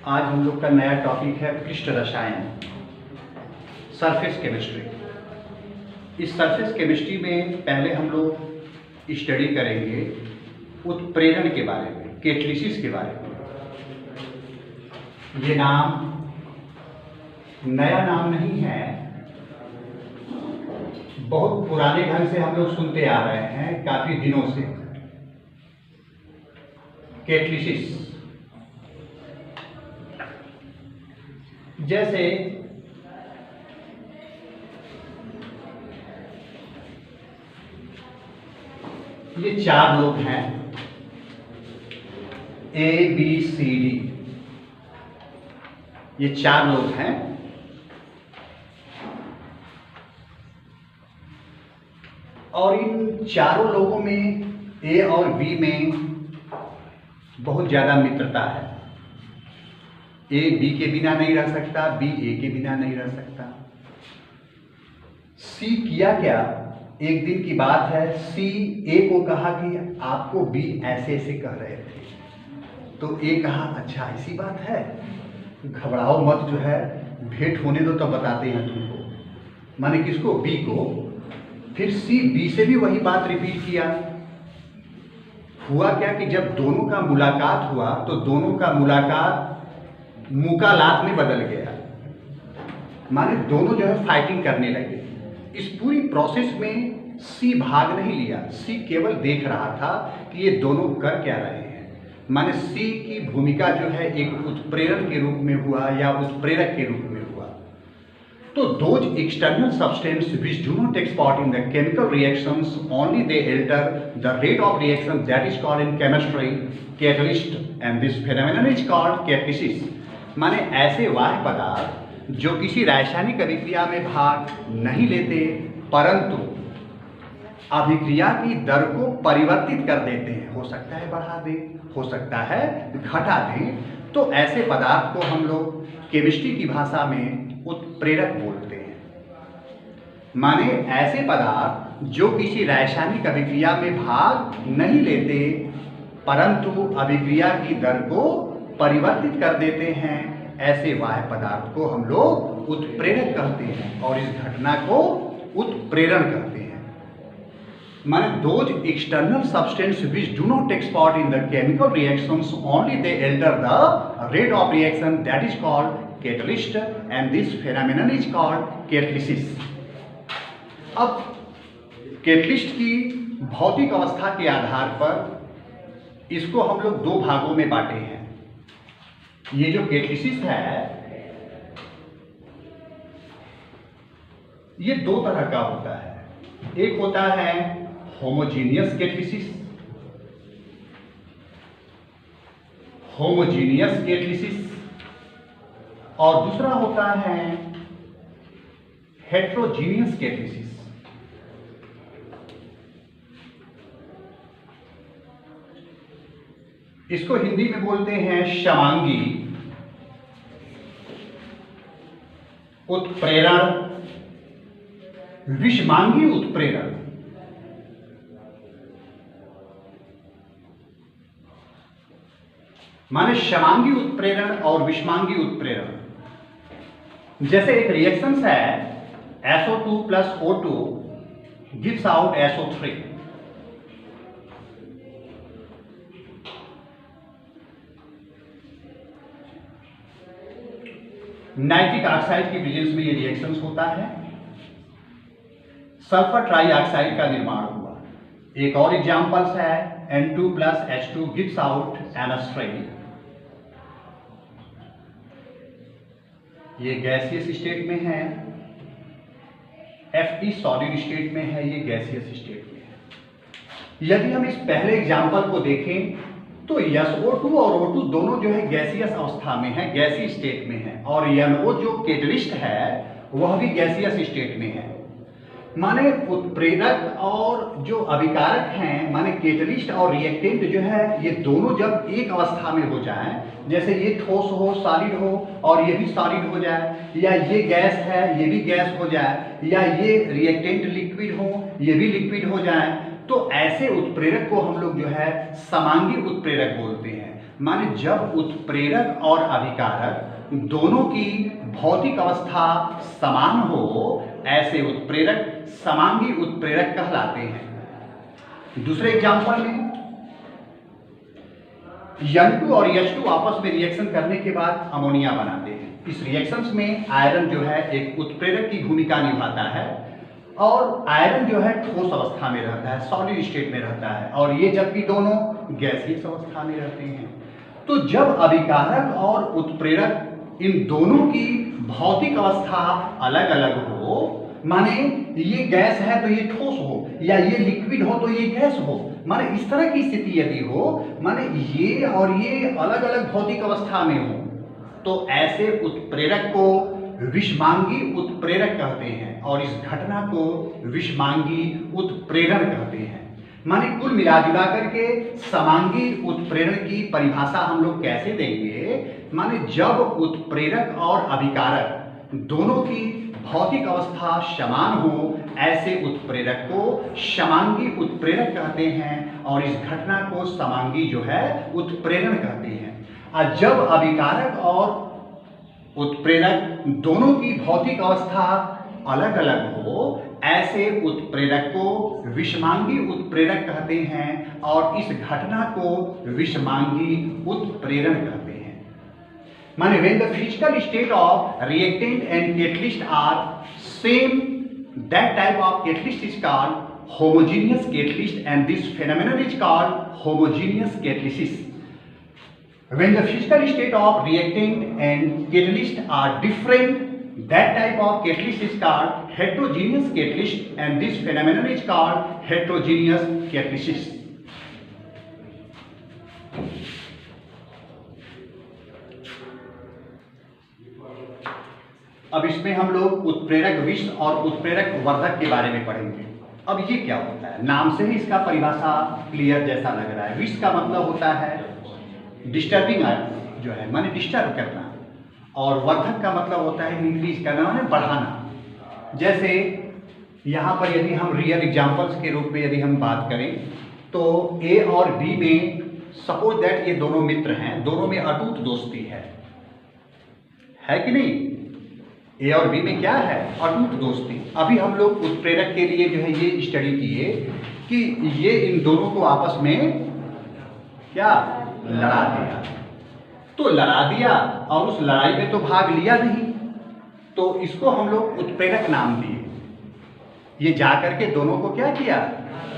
आज हम लोग का नया टॉपिक है पृष्ठ रसायन, सरफेस केमिस्ट्री। इस सरफेस केमिस्ट्री में पहले हम लोग स्टडी करेंगे उत्प्रेरण के बारे में, कैटलिसिस के बारे में। ये नाम नया नाम नहीं है, बहुत पुराने ढंग से हम लोग सुनते आ रहे हैं काफी दिनों से। कैटलिसिस जैसे ये चार लोग हैं, ए बी सी डी, ये चार लोग हैं। और इन चारों लोगों में ए और बी में बहुत ज्यादा मित्रता है। ए बी के बिना नहीं रह सकता, बी ए के बिना नहीं रह सकता। सी किया क्या, एक दिन की बात है, सी ए को कहा कि आपको बी ऐसे ऐसे कह रहे थे, तो ए कहा अच्छा ऐसी बात है, घबराओ मत, जो है भेंट होने दो तो बताते हैं तुमको। माने किसको, बी को। फिर सी बी से भी वही बात रिपीट किया। हुआ क्या कि जब दोनों का मुलाकात हुआ तो दोनों का मुलाकात मुकालात में बदल गया, माने दोनों जो है फाइटिंग करने लगे। इस पूरी प्रोसेस में सी भाग नहीं लिया, सी केवल देख रहा था कि ये दोनों कर क्या रहे हैं। माने सी की भूमिका जो है एक उत्प्रेरक के रूप में हुआ या उत्प्रेरक के रूप में हुआ। तो those external substances which do not take part in the chemical reactions, only they alter the rate of reaction, that is called in chemistry catalyst, and this phenomenon is called catalysis। माने ऐसे वाह्य पदार्थ जो किसी रासायनिक अभिक्रिया में भाग नहीं लेते परंतु अभिक्रिया की दर को परिवर्तित कर देते हैं, हो सकता है बढ़ा दें, हो सकता है घटा दें। तो ऐसे पदार्थ को हम लोग केमिस्ट्री की भाषा में उत्प्रेरक बोलते हैं। माने ऐसे पदार्थ जो किसी रासायनिक अभिक्रिया में भाग नहीं लेते परंतु अभिक्रिया की दर को परिवर्तित कर देते हैं, ऐसे वाह्य पदार्थ को हम लोग उत्प्रेरक कहते हैं और इस घटना को उत्प्रेरण कहते हैं। माने those external substances which do not take part in the chemical reactions, only they alter the rate of reaction, that is called catalyst, and this phenomenon is called catalysis। अब कैटलिस्ट की भौतिक अवस्था के आधार पर इसको हम लोग दो भागों में बांटे हैं। ये जो कैटलिसिस है ये दो तरह का होता है। एक होता है होमोजीनियस कैटलिसिस, होमोजीनियस कैटलिसिस, और दूसरा होता है हेट्रोजीनियस कैटलिसिस। इसको हिंदी में बोलते हैं समांगी उत्प्रेरण, विषमांगी उत्प्रेरण। माने समांगी उत्प्रेरण और विषमांगी उत्प्रेरण। जैसे एक रिएक्शन है SO2 plus O2 gives out SO3। Nitric oxide की प्रेजेंस में ये रिएक्शंस होता है, सल्फर ट्राइऑक्साइड का निर्माण हुआ। एक और एग्जांपल्स है N2 plus H2 gives out NH3। ये गैसियस स्टेट में है, Fe सॉलिड स्टेट में है, ये गैसियस स्टेट में है। यदि हम इस पहले एग्जांपल को देखें तो SO2 और O2 दोनों जो है गैसियस अवस्था में है, गैसीय स्टेट में है, और NO जो कैटलिस्ट है वह भी गैसियस स्टेट में है। माने उत्प्रेरक और जो अभिकारक हैं, माने कैटलिस्ट और रिएक्टेंट जो है, ये दोनों जब एक अवस्था में हो जाएं, जैसे ये ठोस हो, सॉलिड हो, और ये भी सॉलिड हो जाए, या ये गैस है ये भी गैस हो जाए, या ये रिएक्टेंट लिक्विड हो ये भी लिक्विड हो जाए, तो ऐसे उत्प्रेरक को हम लोग जो है समांगी उत्प्रेरक बोलते हैं। माने जब उत्प्रेरक और अभिकारक दोनों की भौतिक अवस्था समान हो, ऐसे उत्प्रेरक समांगी उत्प्रेरक कहलाते हैं। दूसरे एग्जांपल में N2 और H2 आपस में रिएक्शन करने के बाद अमोनिया बनाते हैं। इस रिएक्शंस में आयरन जो है एक उत्प्रेरक की भूमिका निभाता है और आयरन जो है ठोस अवस्था में रहता है, सॉलिड स्टेट में रहता है, और ये जबकि दोनों गैसीय अवस्था में रहते हैं। तो जब अभिकारक और उत्प्रेरक इन दोनों की भौतिक अवस्था अलग अलग हो, माने ये गैस है तो ये ठोस हो, या ये लिक्विड हो तो ये गैस हो, माने इस तरह की स्थिति यदि हो, माने ये और ये अलग अलग भौतिक अवस्था में हो, तो ऐसे उत्प्रेरक को विषमांगी उत्प्रेरक कहते हैं और इस घटना को विषमांगी उत्प्रेरण कहते हैं। माने कुल मिलाजुला करके समांगी उत्प्रेरण की परिभाषा हम लोग कैसे देंगे? माने जब उत्प्रेरक और अभिकारक दोनों की भौतिक अवस्था समान हो, ऐसे उत्प्रेरक को समांगी उत्प्रेरक कहते हैं और इस घटना को समांगी जो है उत्प्रेरण कहते हैं। और जब अभिकारक और उत्प्रेरक दोनों की भौतिक अवस्था अलग अलग हो, ऐसे उत्प्रेरक को विषमांगी उत्प्रेरक कहते हैं और इस घटना को विषमांगी उत्प्रेरण कहते हैं। माने when the physical state of reactant and catalyst are same, that type of catalyst is called homogeneous catalyst and this phenomenon is called homogeneous catalysis. When the physical state of reactant and catalyst are different, that type of catalyst is called heterogeneous catalyst and this phenomenon is called heterogeneous catalysis. अब इसमें हम लोग उत्प्रेरक विष और उत्प्रेरक वर्धक के बारे में पढ़ेंगे। अब ये क्या होता है? नाम से ही इसका परिभाषा क्लियर जैसा लग रहा है। विष का मतलब होता है डिस्टर्बिंग जो है, माने डिस्टर्ब करना, और वर्धक का मतलब होता है इंक्रीज करना, माने बढ़ाना। जैसे यहाँ पर यदि हम रियल एग्जांपल्स के रूप में यदि हम बात करें तो ए और बी में सपोज दैट ये दोनों मित्र हैं, दोनों में अटूट दोस्ती है कि नहीं? ए और बी में क्या है? अटूट दोस्ती। अभी हम लोग उत्प्रेरक के लिए जो है ये स्टडी किए कि ये इन दोनों को आपस में क्या लड़ा दिया, तो लड़ा दिया और उस लड़ाई में तो भाग लिया नहीं, तो इसको हम लोग उत्प्रेरक नाम दिए। ये जाकर के दोनों को क्या किया?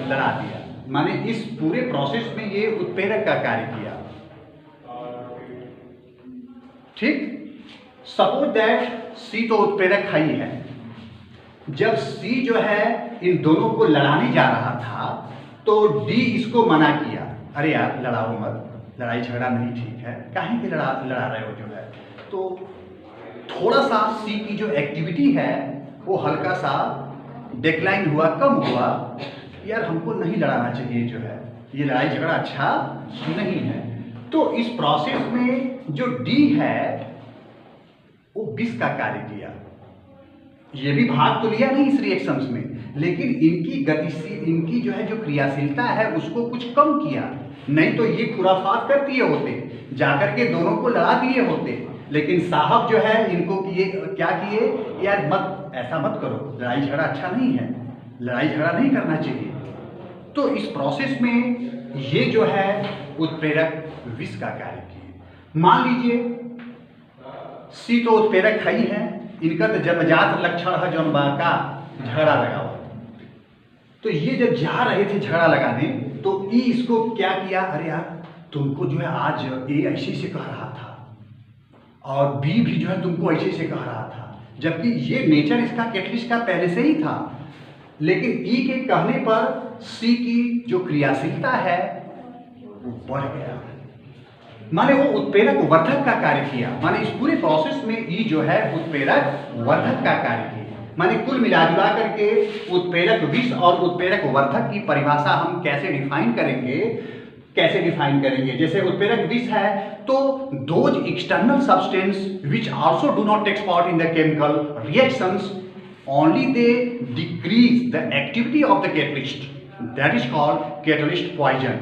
लड़ा दिया। माने इस पूरे प्रोसेस में ये उत्प्रेरक का कार्य किया। ठीक, सपोज दैट सी तो उत्प्रेरक है ही है। जब सी जो है इन दोनों को लड़ाने जा रहा था तो डी इसको मना किया, अरे यार लड़ाओ मत, लड़ाई झगड़ा नहीं ठीक है, काहे के लड़ा रहे हो जो है। तो थोड़ा सा सी की जो एक्टिविटी है वो हल्का सा डिक्लाइन हुआ, कम हुआ, यार हमको नहीं लड़ाना चाहिए जो है, ये लड़ाई झगड़ा अच्छा नहीं है। तो इस प्रोसेस में जो डी है वो विष का कार्य किया। ये भी भाग तो लिया नहीं इस रिएक्शंस में, लेकिन इनकी गतिशील, इनकी जो है जो क्रियाशीलता है उसको कुछ कम किया। नहीं तो ये खुराफात कर दिए होते, जाकर के दोनों को लड़ा दिए होते, लेकिन साहब जो है इनको किए क्या किए, यार मत ऐसा मत करो, लड़ाई झगड़ा अच्छा नहीं है, लड़ाई झगड़ा नहीं करना चाहिए। तो इस प्रोसेस में ये जो है उत्प्रेरक विष का कार्य किए। मान लीजिए सी तो उत्प्रेरक है ही है, इनका तो जन्मजात लक्षण है जो का झगड़ा लगा हुआ। तो ये जब जा रहे थे झगड़ा लगाने तो ई इसको क्या किया, अरे यार तुमको जो है आज ए ऐसे से कह रहा था और बी भी जो है तुमको ऐसे से कह रहा था, जबकि ये नेचर इसका कैटलिस्ट का पहले से ही था, लेकिन ई के कहने पर सी की जो क्रियाशीलता है वो बढ़ गया। माने वो उत्प्रेरक वर्धक का कार्य किया। माने इस पूरे प्रोसेस में ई जो है उत्प्रेरक वर्धक का कार्य किया। माने कुल मिलाजुला करके उत्प्रेरक विष और उत्प्रेरक वर्धक की परिभाषा हम कैसे डिफाइन करेंगे? जैसे उत्प्रेरक विष है तो those external substance which also do not take part in the chemical reactions, only they decrease the activity of the catalyst, that is called catalyst poison.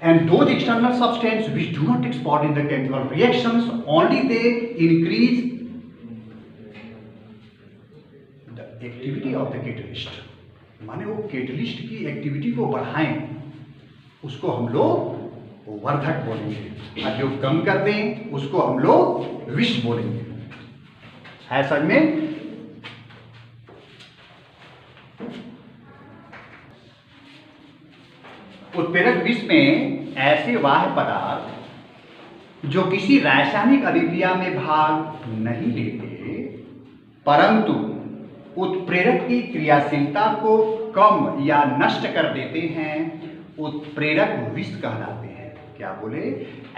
And those external substances which do not take part in the chemical reactions, only they increase the activity of the catalyst. माने वो catalyst की activity को बढ़ाएं, उसको हम लोग वर्धक बोलेंगे, और जो कम कर दें उसको हम लोग विष बोलेंगे। है समझ में? उत्प्रेरक विष में ऐसे बाह्य पदार्थ जो किसी रासायनिक अभिक्रिया में भाग नहीं लेते परंतु उत्प्रेरक की क्रियाशीलता को कम या नष्ट कर देते हैं, उत्प्रेरक विष कहलाते हैं। क्या बोले?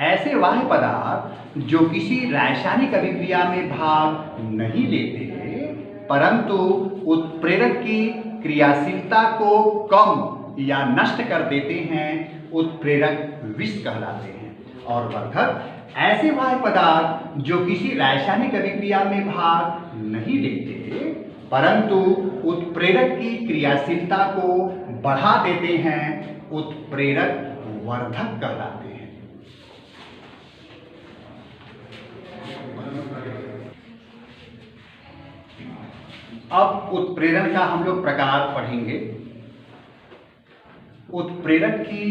ऐसे बाह्य पदार्थ जो किसी रासायनिक अभिक्रिया में भाग नहीं लेते परंतु उत्प्रेरक की क्रियाशीलता को कम या नष्ट कर देते हैं, उत्प्रेरक विष कहलाते हैं। और वर्धक ऐसे बाह्य पदार्थ जो किसी रासायनिक अभिक्रिया में भाग नहीं लेते परंतु उत्प्रेरक की क्रियाशीलता को बढ़ा देते हैं, उत्प्रेरक वर्धक कहलाते हैं। अब उत्प्रेरण का हम लोग प्रकार पढ़ेंगे। उत्प्रेरक की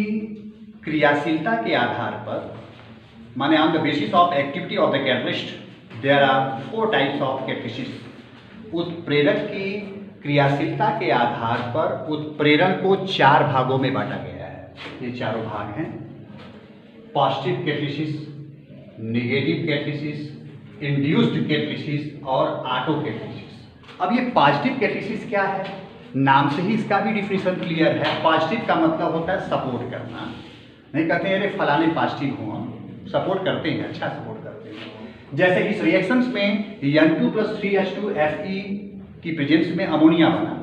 क्रियाशीलता के आधार पर, माने on the basis of activity of the catalyst there are 4 types of catalysis. उत्प्रेरक की क्रियाशीलता के आधार पर उत्प्रेरण को 4 भागों में बांटा गया है। ये चारों भाग हैं: positive catalysis, negative catalysis, induced catalysis और ऑटो कैटलिसिस। अब ये पॉजिटिव कैटलिसिस क्या है? नाम से ही इसका भी डिफिनेशन क्लियर है। पॉजिटिव का मतलब होता है सपोर्ट करना। नहीं कहते हैं अरे फलाने पॉजिटिव हो, हम सपोर्ट करते हैं, अच्छा सपोर्ट करते हैं। जैसे इस रिएक्शंस में N2+3H2Fe की प्रेजेंस में अमोनिया बना,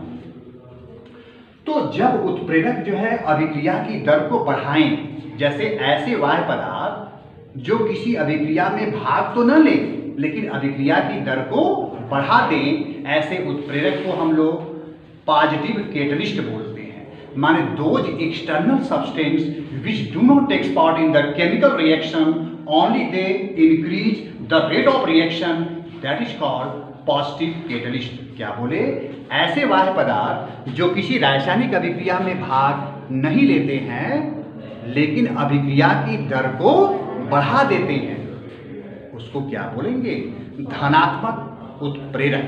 तो जब उत्प्रेरक जो है अभिक्रिया की दर को बढ़ाएं, जैसे ऐसे बाह्य पदार्थ जो किसी अभिक्रिया में भाग तो न लें लेकिन अभिक्रिया की दर को बढ़ा दें, ऐसे उत्प्रेरक को हम लोग पॉजिटिव कैटलिस्ट बोलते हैं। माने those external substance which do not take part in the chemical reaction, only they increase the rate of reaction, that is called positive catalyst. क्या बोले? ऐसे बाह्य पदार्थ जो किसी रासायनिक अभिक्रिया में भाग नहीं लेते हैं लेकिन अभिक्रिया की दर को बढ़ा देते हैं, उसको क्या बोलेंगे? धनात्मक उत्प्रेरक।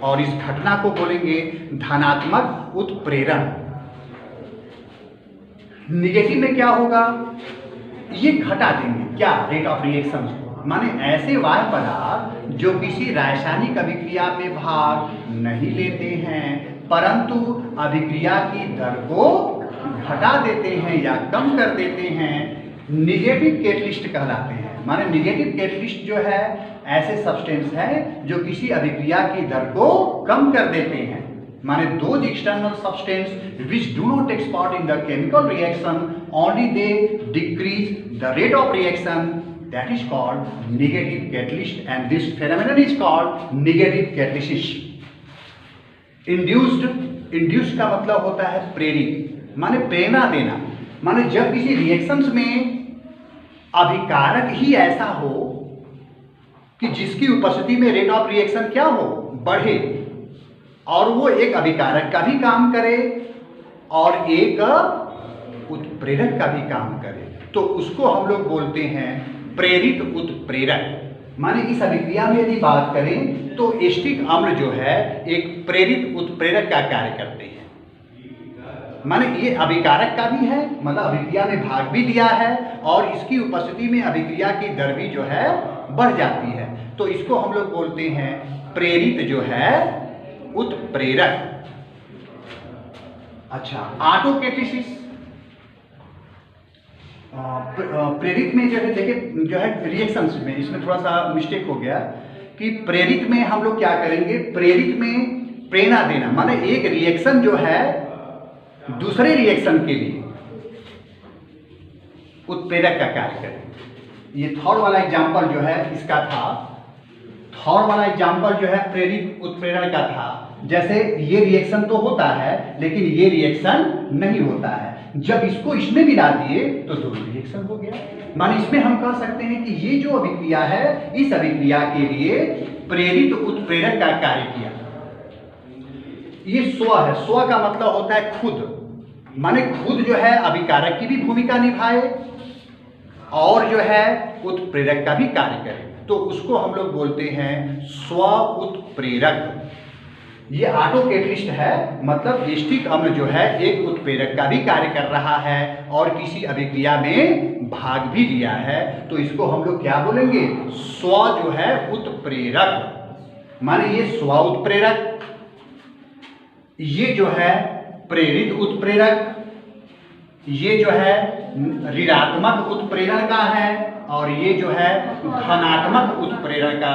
और इस घटना को बोलेंगे धनात्मक उत्प्रेरण। निगेटिव में क्या होगा? ये घटा देंगे क्या? रेट ऑफ रिएक्शन को। माने ऐसे बाह्य पदार्थ जो किसी रासायनिक अभिक्रिया में भाग नहीं लेते हैं परंतु अभिक्रिया की दर को घटा देते हैं या कम कर देते हैं, निगेटिव कैटलिस्ट कहलाते हैं। माने निगेटिव कैटलिस्ट जो है ऐसे सब्सटेंस है जो किसी अभिक्रिया की दर को कम कर देते हैं। माने those external substance which do not take part in the chemical reaction, only they decrease the rate of reaction, that is called negative catalyst and this phenomenon is called negative catalysis. Induced का मतलब होता है प्रेरित, माने प्रेरणा देना। माने जब किसी रिएक्शंस में अभिकारक ही ऐसा हो कि जिसकी उपस्थिति में रेट ऑफ रिएक्शन क्या हो? बढ़े, और वो एक अभिकारक का भी काम करे और एक उत्प्रेरक का भी काम करे, तो उसको हम लोग बोलते हैं प्रेरित उत्प्रेरक। माने इस अभिक्रिया में यदि बात करें तो एस्टिक अम्ल जो है एक प्रेरित उत्प्रेरक का कार्य करते हैं। माने ये अभिकारक का भी है, मतलब अभिक्रिया में भाग भी दिया है और इसकी उपस्थिति में अभिक्रिया की दर भी जो है बढ़ जाती है, तो इसको हम लोग बोलते हैं प्रेरित जो है उत्प्रेरक। अच्छा, ऑटो कैटलिसिस। प्रेरित में जो है देखिए जो है रिएक्शंस में इसमें थोड़ा सा मिस्टेक हो गया कि प्रेरित में हम लोग क्या करेंगे? प्रेरित में प्रेरणा देना, माने एक रिएक्शन जो है दूसरे रिएक्शन के लिए उत्प्रेरक का कार्य करे। ये थर्ड वाला एग्जाम्पल जो है इसका था, थर्ड वाला एग्जाम्पल जो है प्रेरित उत्प्रेरण का था। जैसे ये रिएक्शन तो होता है लेकिन ये रिएक्शन नहीं होता है। जब इसको इसमें मिला दिए तो दोनों रिएक्शन हो गया। माने इसमें हम कह सकते हैं कि ये जो अभिक्रिया है, इस अभिक्रिया के लिए प्रेरित उत्प्रेरक का कार्य किया। ये स्व है, स्व का मतलब होता है खुद, माने खुद जो है अभिकारक की भी भूमिका निभाए और जो है उत्प्रेरक का भी कार्य करे, तो उसको हम लोग बोलते हैं स्व उत्प्रेरक। ये ऑटो कैटलिस्ट है, मतलब एस्टिक अम्ल जो है एक उत्प्रेरक का भी कार्य कर रहा है और किसी अभिक्रिया में भाग भी लिया है, तो इसको हम लोग क्या बोलेंगे, स्व जो है उत्प्रेरक। माने ये स्व उत्प्रेरक, ये जो है प्रेरित उत्प्रेरक, ये जो है ऋणात्मक उत्प्रेरण का है और ये जो है धनात्मक उत्प्रेरण का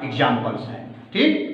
एग्जाम्पल्स है। ठीक।